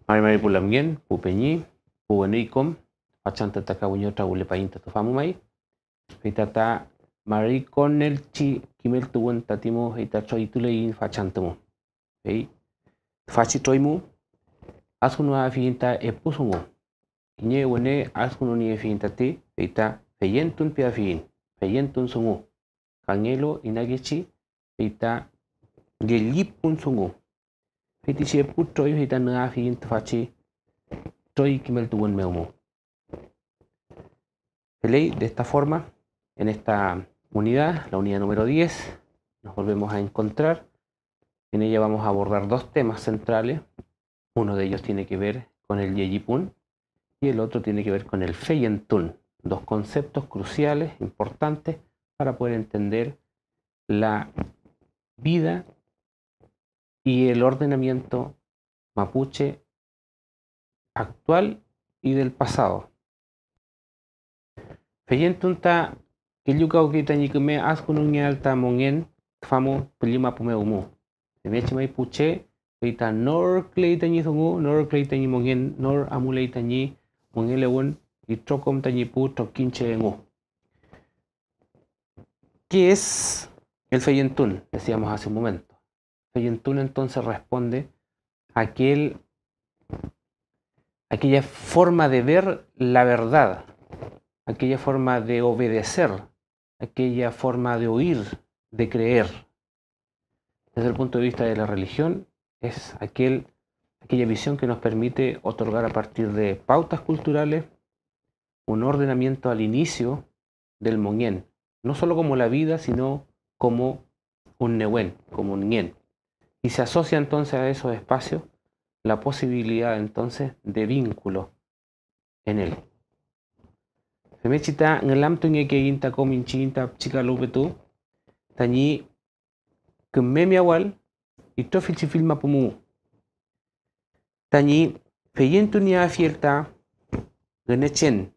Mari pulamgen, pupeñi, puenikom, pachanta takawinyo trawule painta tufamumai. Pitata mari konel chi kimel tuwon tatimo hita choitulein fachantamu. Hey, fachitroimu, asunu afinta epusungo. Inye wone asunu ni afinta te, hita feyentun piafin, feyentun sungo. Kangelo inagichi, hita gelipun sungo. Hiti si eputroi hita naafin fachi troi kimel tuwon meumo. De esta forma, en esta unidad, la unidad número 10, nos volvemos a encontrar. En ella vamos a abordar dos temas centrales. Uno de ellos tiene que ver con el Yeyipun y el otro tiene que ver con el Feyentun. Dos conceptos cruciales, importantes, para poder entender la vida y el ordenamiento mapuche actual y del pasado. Feyentun ta kilyukau kita nyikume askunung alta mongen famo pelima pumeumu. Mechi mai puche kita nor kleita nyi thungu nor kleita nyi mongen nor amuleita nyi mongelewon y trokom ta nyi pu trokinche ngu. ¿Qué es el Feyentun? Decíamos hace un momento. Feyentun entonces responde a aquella forma de ver la verdad, aquella forma de obedecer, aquella forma de oír, de creer. Desde el punto de vista de la religión, es aquella visión que nos permite otorgar a partir de pautas culturales un ordenamiento al inicio del Monyen, no solo como la vida, sino como un Nehuen, como un Nyen. Y se asocia entonces a esos espacios la posibilidad entonces de vínculo en él. Femechita ngelam tu ngeke inta kominchinta chica lupetu tañi kememiawal y tofilchi filma pumu tañi feyentu ni afierta genechen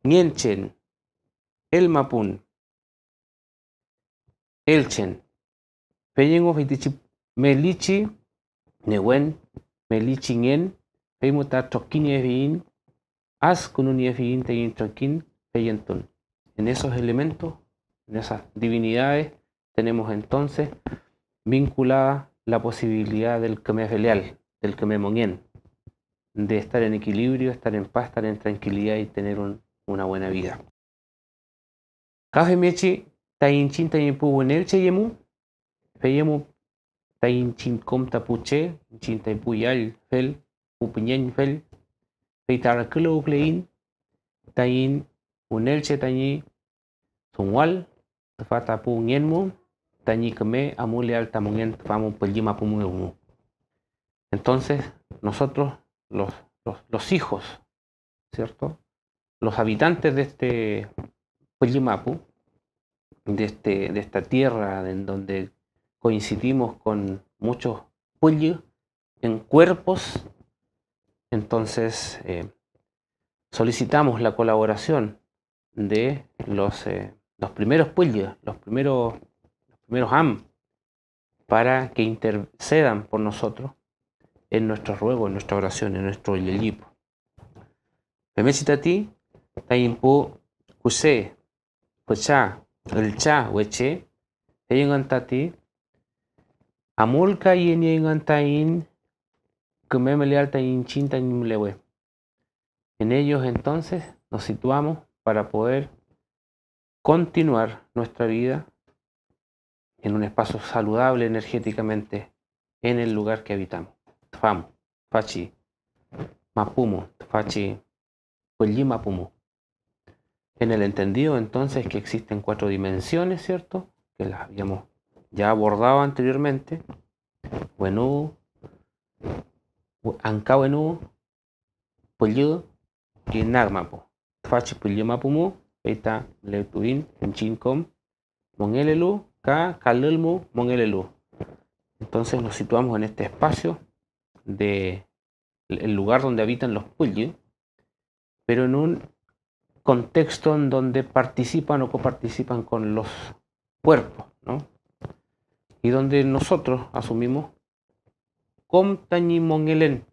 Nienchen el mapun elchen feyengo fitichi melichi newen melichi ngien feimuta tokini efin as kununi efin teyin tokin feyentun. En esos elementos, en esas divinidades, tenemos entonces vinculada la posibilidad del Kemé filial, del Kemé monien, de estar en equilibrio, estar en paz, estar en tranquilidad y tener una buena vida. Kafe mechi tayinchin tayimpu wenel cheyemu, feyemu tayinchin kom tapuche, chin tayimpu yal fel, pupiñen fel, feitar kilo klein, tayin unel che tayi sunwal, tafata pu nyenmu, tayi keme amule al tamongen famu pellima pumu. Entonces, nosotros, los hijos, ¿cierto? Los habitantes de este Pellimapu, de esta tierra en donde coincidimos con muchos pueblos en cuerpos, entonces solicitamos la colaboración de los primeros pueblos, los primeros am, para que intercedan por nosotros en nuestro ruego, en nuestra oración, en nuestro yelipo. Pemechitati, tayimpu kuse, pucha, elcha, weche, tayingantati, amulka yeningantain, kumemelial tayinchin tayimlewe. En ellos entonces nos situamos para poder continuar nuestra vida en un espacio saludable energéticamente en el lugar que habitamos. Tfamu, Fachi, Mapumo, Fachi, Pellimapumo. En el entendido entonces que existen 4 dimensiones, ¿cierto? Que las habíamos ya abordado anteriormente. Wenú, Ancawenú, Pellu y Nagmapo. Fachi Pellimapumo, Eita Letuin, Enchinkom, Mongelelu, Ka, Kalelmu, Mongelelu. Entonces nos situamos en este espacio del lugar donde habitan los Pulli, pero en un contexto en donde participan o coparticipan con los cuerpos, ¿no? Y donde nosotros asumimos com tañi mongelen,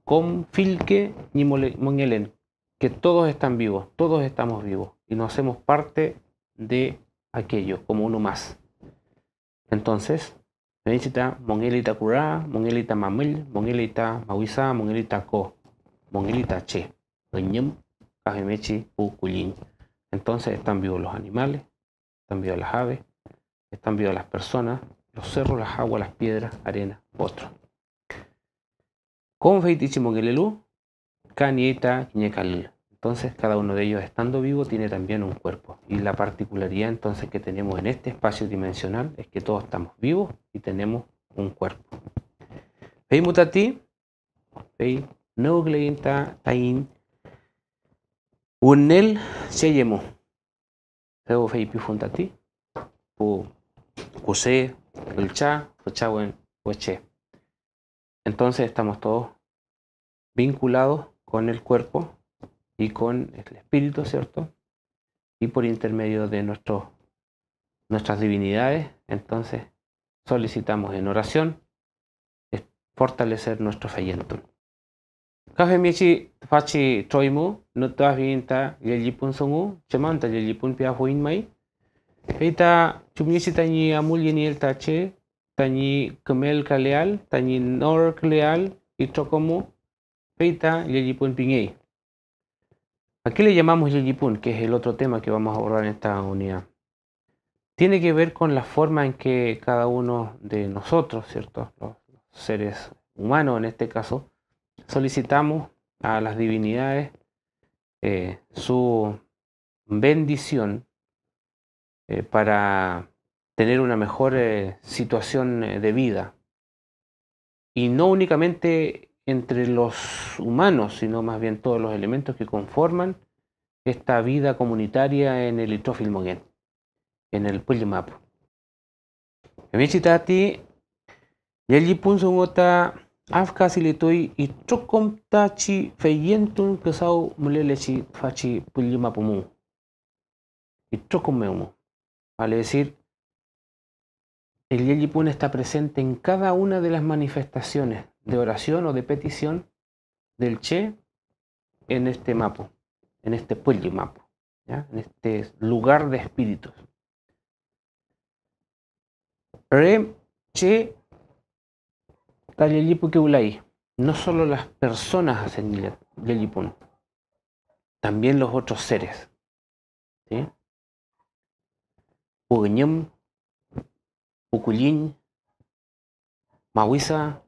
com filke ni mongelen, que todos están vivos, todos estamos vivos y nos hacemos parte de aquello como uno más. Entonces, necesita mongelita cura, mongelita mamil, mongelita mawisa, mongelita ko, mongelita che, ñem, kajemechi, ukulin. Entonces están vivos los animales, están vivas las aves, están vivas las personas, los cerros, las aguas, las piedras, arena, otros. Con feitichi mongelelu, kanieta, kiñekalil. Entonces cada uno de ellos estando vivo tiene también un cuerpo. Y la particularidad entonces que tenemos en este espacio dimensional es que todos estamos vivos y tenemos un cuerpo. Vei mutati, vei neugleinta tain unel cheyemo. Veo vei pifuntati, pu kuse, ulcha, fuchawen, hueche. Entonces estamos todos vinculados con el cuerpo y con el espíritu, ¿cierto? Y por intermedio de nuestras divinidades, entonces solicitamos en oración fortalecer nuestro feyentun. Kafe michi fachi troimu, no te vinta yelipun songu, chemanta yelipun pia huin mai. Feita chumichi tañi amul yeniel tache, tañi kemel kaleal, tañi nor kaleal y chocomu, feita yelipun pingei. ¿A qué le llamamos Yeyipun? Que es el otro tema que vamos a abordar en esta unidad. Tiene que ver con la forma en que cada uno de nosotros, ¿cierto? Los seres humanos en este caso, solicitamos a las divinidades su bendición para tener una mejor situación de vida. Y no únicamente entre los humanos, sino más bien todos los elementos que conforman esta vida comunitaria en el Itrofil Mogen, en el Pullimapu. Michitati, Yelipun sungota afka silitoi y chokom tachi feyentun kesau mulelechi fachi Pullimapumu. Y chokomeumu. Vale decir, el Yelipun está presente en cada una de las manifestaciones de oración o de petición del Che en este mapu, en este Pullimapu, ¿ya? En este lugar de espíritus. Re Che Tayelipu Keulai. No solo las personas hacen Yelipun, también los otros seres. ¿Sí? Ugeñem, Ukulin, Mawisa,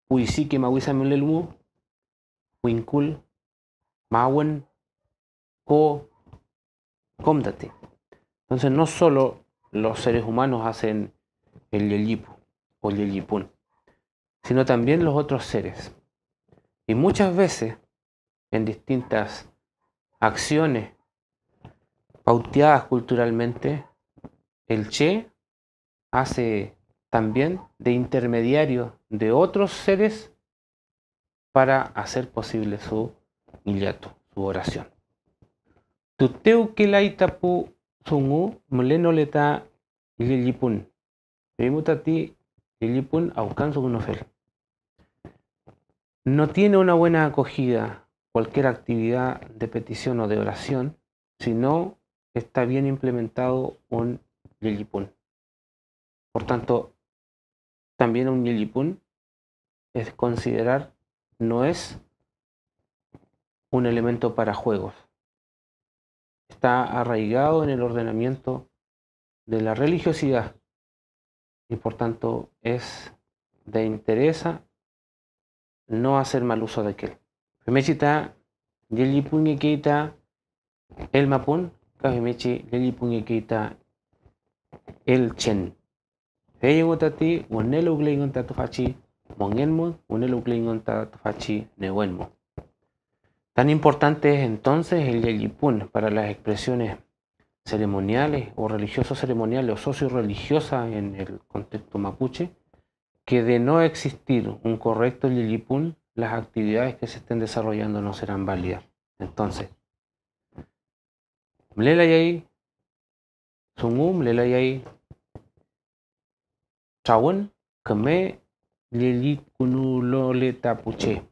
Uisike Mawisa Mulelmu, Winkul, Mawen, Ko, Komdate. Entonces no solo los seres humanos hacen el Yelipu o Yelipun, sino también los otros seres. Y muchas veces en distintas acciones pauteadas culturalmente, el Che hace también de intermediario de otros seres para hacer posible su Nillato, su oración. Tuteu Kelaitapu Sungu Mulenoleta Yelipun. Vimutati Yelipun Aucanso Gunofel. No tiene una buena acogida cualquier actividad de petición o de oración si no está bien implementado un Yelipun. Por tanto, también un Yelipun es considerar, no es un elemento para juegos. Está arraigado en el ordenamiento de la religiosidad y por tanto es de interés no hacer mal uso de aquel. Femechita, Yelipun Ekeita, el Mapun, Kajemechi, Yelipun Ekeita, el Chen. Feyengotati, Unelo Glengon Tatufachi, Mongenmo, Unelo Glengon Tatufachi, Newenmo. Tan importante es entonces el Yelipun para las expresiones ceremoniales o religiosos ceremoniales o socio-religiosas en el contexto mapuche, que de no existir un correcto Yelipun, las actividades que se estén desarrollando no serán válidas. Entonces, mlelayay sungu, mlelayay chawan, keme lili kunulole tapuche.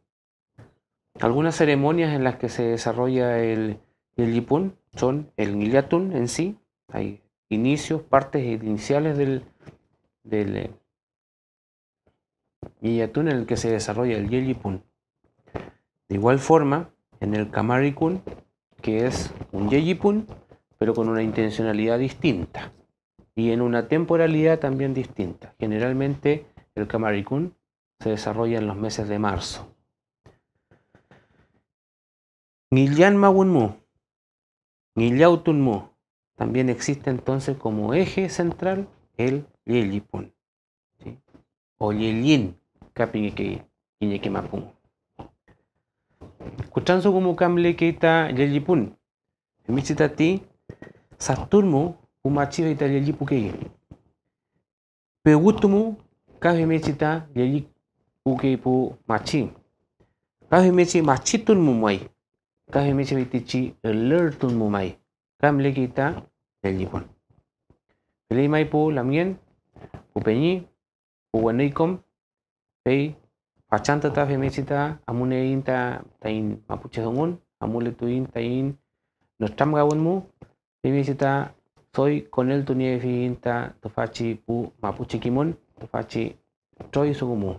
Algunas ceremonias en las que se desarrolla el Yelipun son el Ngiliatun en sí. Hay inicios, partes iniciales del Ngiliatun en el que se desarrolla el Yelipun. De igual forma, en el Kamarikun, que es un Yelipun, pero con una intencionalidad distinta y en una temporalidad también distinta. Generalmente el Kamarikun se desarrolla en los meses de marzo. Ngilyan Mawunmu, Ngillautunmu, también existe entonces como eje central el Yelipun, ¿sí? O Yelin, Kapingeke, Iñequemapun. Kuchansu como Kamle Keita Yelipun, Michitati, Saturmu, Umachi Ita Yelipukei. Pegutumu, Kavi Mechita Yelipukeipu Machi. Kavi Mechi Machitunmu Mai. Kavi Mechi Vitichi Alertunmu Mai. Kamle Keita Yelipun. Pelei Maipu Lamien, Upeñi, Uwaneikom, Pei, Pachanta ta Femechita, Amunein ta Tain Mapuche Hongun, Amuletuin Tain Nostram Gawonmu, Femechita, soy con el Tuniefinta, Tofachi Pu Mapuche Kimon, Tofachi Choi Sugumu.